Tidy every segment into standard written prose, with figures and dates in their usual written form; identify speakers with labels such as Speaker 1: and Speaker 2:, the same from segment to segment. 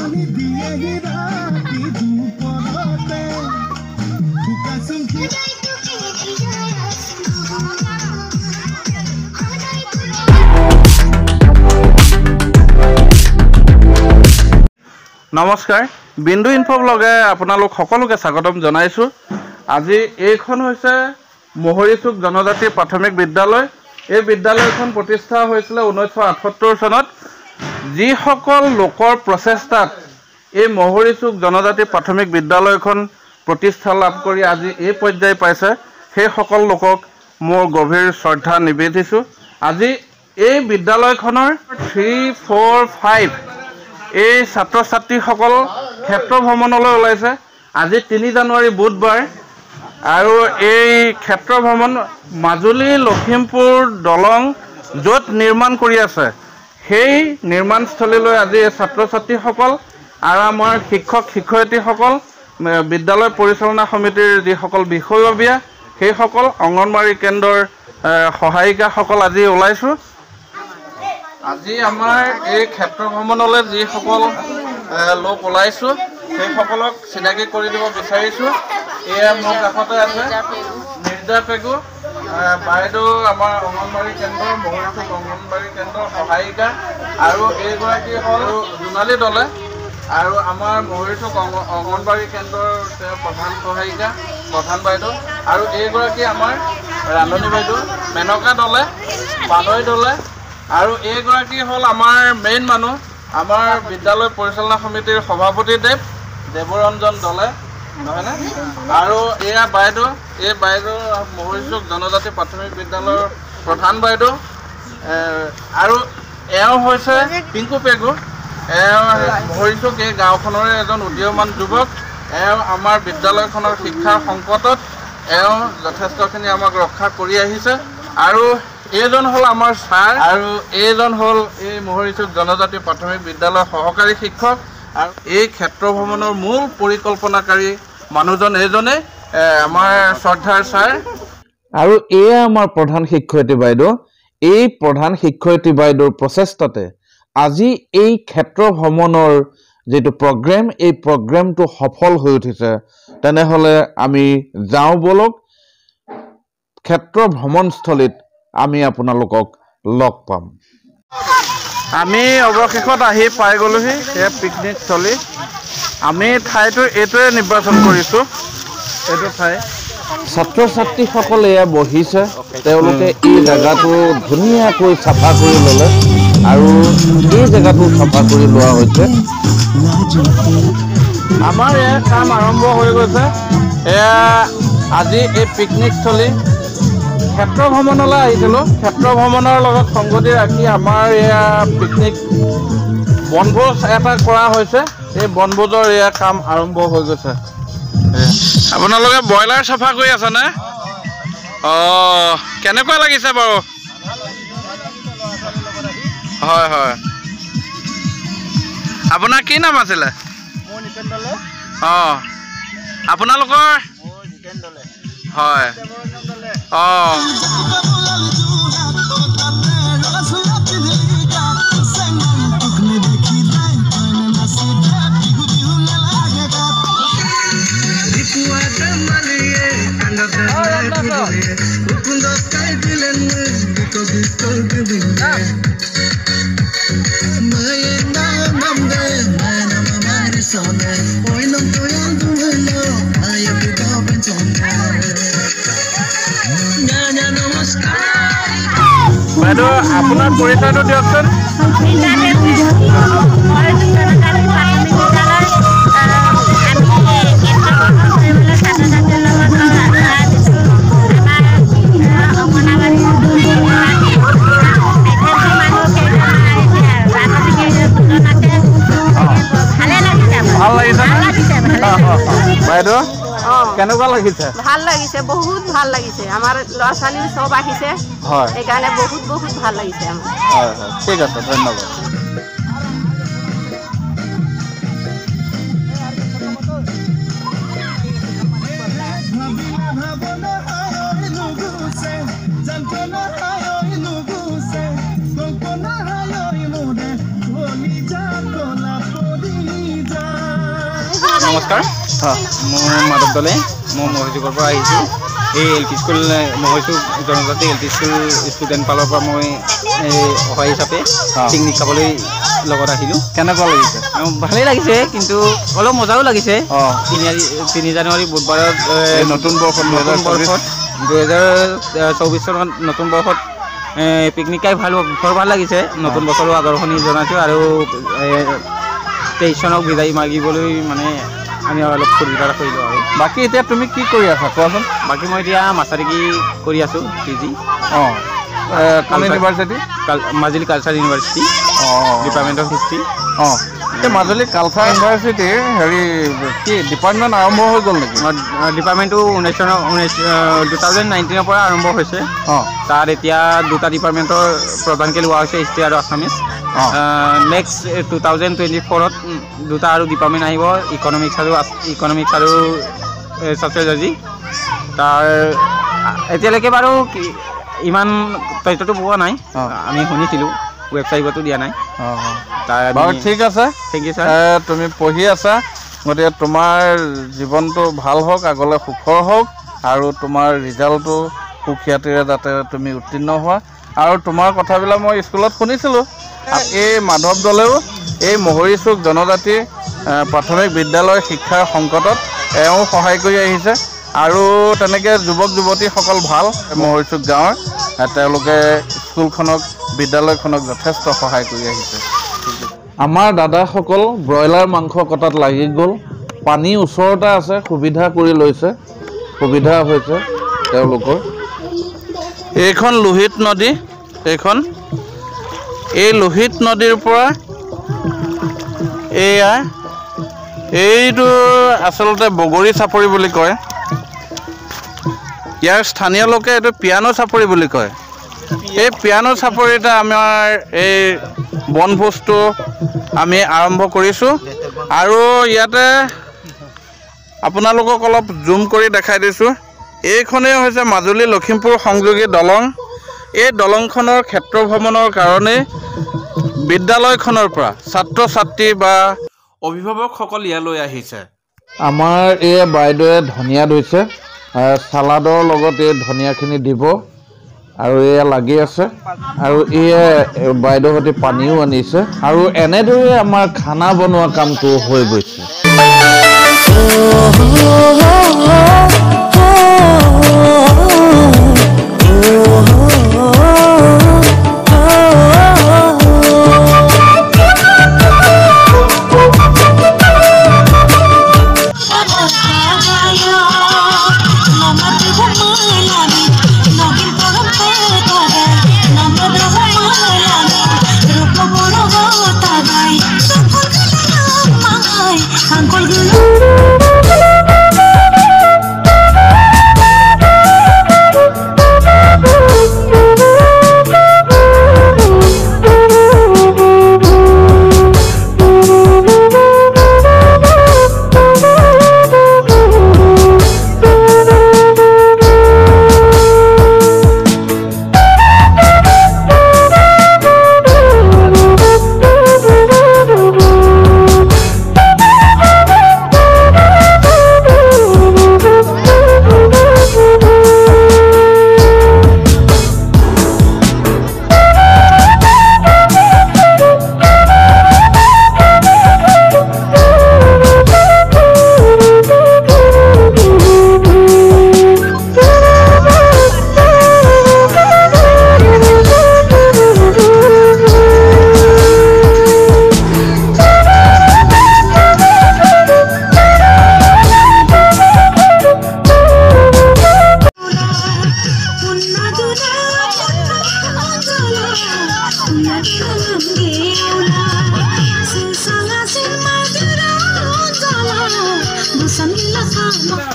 Speaker 1: নমস্কাৰ বিন্দু ইনফো ব্লগে আপোনালোক সকলোকে স্বাগতম জনাইছো। আজি এইখন হৈছে মহৰীচুক জনজাতি প্ৰাথমিক বিদ্যালয়। এই বিদ্যালয়খন প্ৰতিষ্ঠা হৈছিল 1978 চনত। যিসকল লোকৰ প্ৰচেষ্টাত এই মহৰীচুক জনজাতি প্ৰাথমিক বিদ্যালয়খন প্ৰতিষ্ঠা লাভ কৰি আজি এই পৰ্যায় পাইছে, সেই সকল লোকক মোৰ গভীৰ শ্ৰদ্ধা নিবেদিছো। আজি এই বিদ্যালয়খনৰ 3, 4, 5 এই ছাত্ৰ ছাত্ৰীসকল ক্ষেত্ৰ ভ্ৰমণলৈ ওলাইছে। আজি 3 জানুৱাৰী বুধবাৰ আৰু এই ক্ষেত্ৰ ভ্ৰমণ মাজুলী লখিমপুৰ দলং য'ত নিৰ্মাণ কৰি আছে সেই নিৰ্মাণস্থলীলৈ আজি এই ছাত্ৰ ছাত্ৰীসকল আৰু আমাৰ শিক্ষক শিক্ষয়িত্ৰীসকল, বিদ্যালয় পৰিচালনা সমিতিৰ যিসকল বিষয়ববীয়া, সেইসকল অংগনবাড়ী কেন্দ্ৰৰ সহায়িকাসকল আজি ওলাইছোঁ। আজি আমাৰ এই ক্ষেত্ৰ ভ্ৰমণলৈ যিসকল লোক ওলাইছোঁ সেইসকলক চিনাকি কৰি দিব বিচাৰিছোঁ। এয়া মোৰ কাষতে আছে মিৰ্জা পেগু বাইদেউ, আমাৰ অংগনবাড়ী কেন্দ্ৰৰ মহৰীচুক অংগনবাড়ী কেন্দ্ৰৰ সহায়িকা, আৰু এইগৰাকী হ'ল জোনালী দলে, আৰু আমাৰ মহৰীচুক অংগনবাড়ী কেন্দ্ৰৰ তেওঁ প্ৰধান সহায়িকা প্ৰধান বাইদেউ, আৰু এইগৰাকী আমাৰ ৰান্ধনী বাইদেউ মেনকা দলে পানৈ দলে, আৰু এইগৰাকী হ'ল আমাৰ মেইন মানুহ আমাৰ বিদ্যালয় পৰিচালনা সমিতিৰ সভাপতি দেৱৰঞ্জন দলে, নহয়নে? আৰু এয়া বাইদেউ, এই বাইদেউ মহৰীচুক জনজাতি প্ৰাথমিক বিদ্যালয়ৰ প্ৰধান বাইদেউ, আৰু এওঁ হৈছে পিংকু পেগু। এওঁ মহৰীচুক এই গাঁওখনৰে এজন উদীয়মান যুৱক। এওঁ আমাৰ বিদ্যালয়খনৰ শিক্ষাৰ সংকটত এওঁ যথেষ্টখিনি আমাক ৰক্ষা কৰি আহিছে। আৰু এইজন হ'ল আমাৰ ছাৰ, আৰু এইজন হ'ল এই মহৰীচুক জনজাতি প্ৰাথমিক বিদ্যালয়ৰ সহকাৰী শিক্ষক। আৰু এই ক্ষেত্ৰ ভ্ৰমণৰ মূল পৰিকল্পনাকাৰী মানুহজন এইজনে আমাৰ শ্ৰদ্ধাৰ ছাৰ। আৰু এয়া আমাৰ প্ৰধান শিক্ষয়িত্ৰী বাইদেউ। এই প্ৰধান শিক্ষয়িত্ৰী বাইদেউৰ প্ৰচেষ্টাতে আজি এই ক্ষেত্ৰ ভ্ৰমণৰ যিটো প্ৰগ্ৰেম, এই প্ৰগ্ৰেমটো সফল হৈ উঠিছে। তেনেহ'লে আমি যাওঁ বলক, ক্ষেত্ৰ ভ্ৰমণস্থলীত আমি আপোনালোকক লগ পাম। আমি অৱশেষত আহি পাই গ'লোহি এই পিকনিকস্থলী। আমি ঠাইটো এইটোৱে নিৰ্বাচন কৰিছোঁ, এইটো ঠাই। ছাত্ৰ ছাত্ৰীসকলে এয়া বহিছে, তেওঁলোকে এই জেগাটো ধুনীয়াকৈ চাফা কৰি ল'লে, আৰু এই জেগাটো চাফা কৰি লোৱা হৈছে। আমাৰ এয়া কাম আৰম্ভ হৈ গৈছে। এয়া আজি এই পিকনিকস্থলী ক্ষেত্ৰ ভ্ৰমণলৈ আহিছিলোঁ। ক্ষেত্ৰ ভ্ৰমণৰ লগত সংগতি ৰাখি আমাৰ এয়া পিকনিক বনভোজ এটা কৰা হৈছে। এই বনভোজৰ এয়া কাম আৰম্ভ হৈ গৈছে। আপোনালোকে ব্ৰইলাৰ চাফা কৰি আছেনে? অঁ, কেনেকুৱা লাগিছে বাৰু? হয় হয়। আপোনাৰ কি নাম আছিলে? অঁ, আপোনালোকৰ? হয়। অঁ, বাইদেউ আপোনাৰ পৰিচয়টো দিয়কচোন। ভাল লাগিছে বাইদেউ? কেনেকুৱা লাগিছে?
Speaker 2: ভাল লাগিছে, বহুত ভাল লাগিছে। আমাৰ ল'ৰা ছোৱালী চব আহিছে, সেইকাৰণে বহুত বহুত ভাল লাগিছে আমাৰ।
Speaker 1: হয় হয়, ঠিক আছে, ধন্যবাদ।
Speaker 3: নমস্কাৰ মই মাধৱ দলে মই মহৰিচুকৰ পৰা আহিছোঁ এই এল পি স্কুল মহৰিচুক জনজাতি এল পি স্কুল ষ্টুডেণ্ট ফালৰ পৰা মই সহায় হিচাপে পিকনিক খাবলৈ লগত আহিলোঁ
Speaker 1: কেনেকুৱা লাগিছে
Speaker 3: ভালেই লাগিছে কিন্তু অলপ মজাও লাগিছে 3 জানুৱাৰী বুধবাৰত
Speaker 1: নতুন বৰ্ষত
Speaker 3: 2024 চনত নতুন বৰ্ষত পিকনিক খাই বৰ ভাল লাগিছে নতুন বছৰৰ আগৰখনি জনাইছোঁ আৰু 23 চনক বিদায় মাগিবলৈ মানে আমি অলপ সুবিধা কৰিলোঁ আৰু
Speaker 1: বাকী এতিয়া তুমি কি কৰি আছা কোৱাচোন
Speaker 3: বাকী মই এতিয়া মাষ্টাৰডিগ্ৰী কৰি আছোঁ PG
Speaker 1: university
Speaker 3: Majuli culture university department of history
Speaker 1: এতিয়া মাজুলী কালচাৰ ইউনিভাৰ্চিটিৰ হেৰি কি ডিপাৰ্টমেণ্ট আৰম্ভ হৈ গ'ল নেকি
Speaker 3: ডিপাৰ্টমেণ্টটো 2019 পৰা আৰম্ভ হৈছে তাত এতিয়া 2টা ডিপাৰ্টমেণ্টৰ প্ৰধানকৈ লোৱা হৈছে হিষ্ট্ৰী আৰু আছামিজ নেক্সট 2024ত 2টা আৰু ডিপাৰ্টমেণ্ট আহিব ইকনমিক্স আৰু ছ'চিয়লজি তাৰ এতিয়ালৈকে বাৰু ইমান তথ্যটো পোৱা নাই আমি শুনিছিলোঁ ৱেবছাইটতো দিয়া নাই
Speaker 1: বাৰু ঠিক আছে
Speaker 3: থেংক ইউ ছাৰ
Speaker 1: তুমি পঢ়ি আছা গতিকে তোমাৰ জীৱনটো ভাল হওক আগলৈ সুখৰ হওক আৰু তোমাৰ ৰিজাল্টটো সুখ্যাতিৰে যাতে তুমি উত্তীৰ্ণ হোৱা আৰু তোমাৰ কথাবিলাক মই স্কুলত শুনিছিলোঁ এই মাধৱ দলেও এই মহৰিচুক জনজাতি প্ৰাথমিক বিদ্যালয় শিক্ষাৰ সংকটত এওঁ সহায় কৰি আহিছে আৰু তেনেকৈ যুৱক যুৱতীসকল ভাল মহৰিচুক গাঁৱৰ তেওঁলোকে স্কুলখনক বিদ্যালয়খনক যথেষ্ট সহায় কৰি আহিছে আমাৰ দাদাসকল ব্ৰইলাৰ মাংস কটাত লাগি গ'ল পানী ওচৰতে আছে সুবিধা কৰি লৈছে সুবিধা হৈছে তেওঁলোকৰ এইখন লোহিত নদী এই লোহিত নদীৰ পৰা এইটো আচলতে বগৰী চাপৰি বুলি কয় ইয়াৰ স্থানীয় লোকে এইটো পিয়ানো চাপৰি বুলি কয় এই পিয়ানো চাপৰিতে আমাৰ এই বনভোজটো আমি আৰম্ভ কৰিছোঁ আৰু ইয়াতে আপোনালোকক অলপ জুম কৰি দেখাই দিছোঁ এইখনেই হৈছে মাজুলী লখিমপুৰ সংযোগী দলং এই দলংখনৰ ক্ষেত্ৰ ভ্ৰমণৰ কাৰণে বিদ্যালয়খনৰ পৰা ছাত্ৰ ছাত্ৰী বা অভিভাৱকসকল ইয়ালৈ আহিছে আমাৰ এই বাইদেৱে ধনিয়া ধুইছে চালাডৰ লগত এই ধনিয়াখিনি দিব আৰু এয়া লাগি আছে আৰু এয়া বাইদেউহঁতে পানীও আনিছে আৰু এনেদৰে আমাৰ খানা বনোৱা কামটো হৈ গৈছে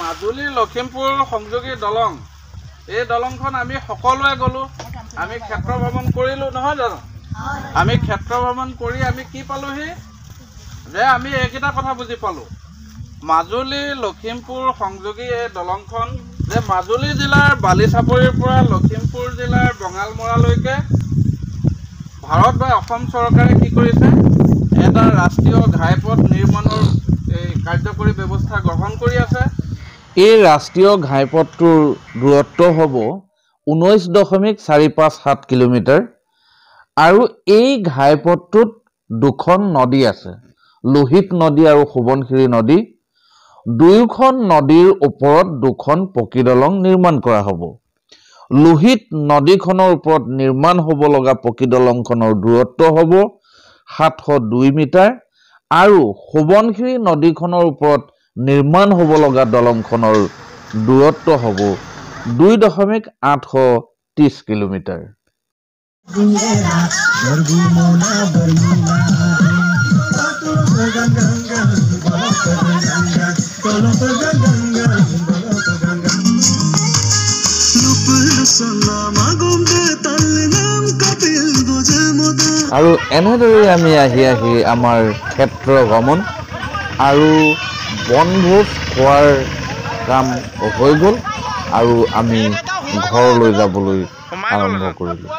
Speaker 1: মাজুলী লখিমপুৰ সংযোগী দলং এই দলংখন আমি সকলোৱে গ'লো আমি ক্ষেত্ৰ ভ্ৰমণ কৰিলোঁ নহয় জানো আমি ক্ষেত্ৰ ভ্ৰমণ কৰি আমি কি পালোহি যে আমি এইকেইটা কথা বুজি পালোঁ মাজুলী লখিমপুৰ সংযোগী এই দলংখন যে মাজুলী জিলাৰ বালিচাপৰিৰ পৰা লখিমপুৰ জিলাৰ বঙালমৰালৈকে ভাৰত বা অসম চৰকাৰে কি কৰিছে এটা ৰাষ্ট্ৰীয় ঘাইপথ নিৰ্মাণৰ এই কাৰ্যক্ৰম কৰি ব্যৱস্থা গ্ৰহণ কৰি আছে।
Speaker 4: এই ৰাষ্ট্ৰীয় ঘাইপথটোৰ দূৰত্ব হ'ব 19.457 কিলোমিটাৰ আৰু এই ঘাইপথটোত দুখন নদী আছে, লোহিত নদী আৰু সোৱণশিৰি নদী। দুয়োখন নদীৰ ওপৰত দুখন পকী দলং নিৰ্মাণ কৰা হ'ব। লোহিত নদীখনৰ ওপৰত নিৰ্মাণ হ'ব লগা পকী দলংখনৰ দূৰত্ব হ'ব 702 মিটাৰ আৰু সোৱণশিৰি নদীখনৰ ওপৰত নিৰ্মাণ হ'ব লগা দলংখনৰ দূৰত্ব হ'ব 2.830 কিলোমিটাৰ। আৰু এনেদৰে আমি আহি আমাৰ ক্ষেত্ৰ ভ্ৰমণ আৰু বনভোজ খোৱাৰ কাম হৈ গ'ল আৰু আমি ঘৰলৈ যাবলৈ আৰম্ভ কৰিলোঁ।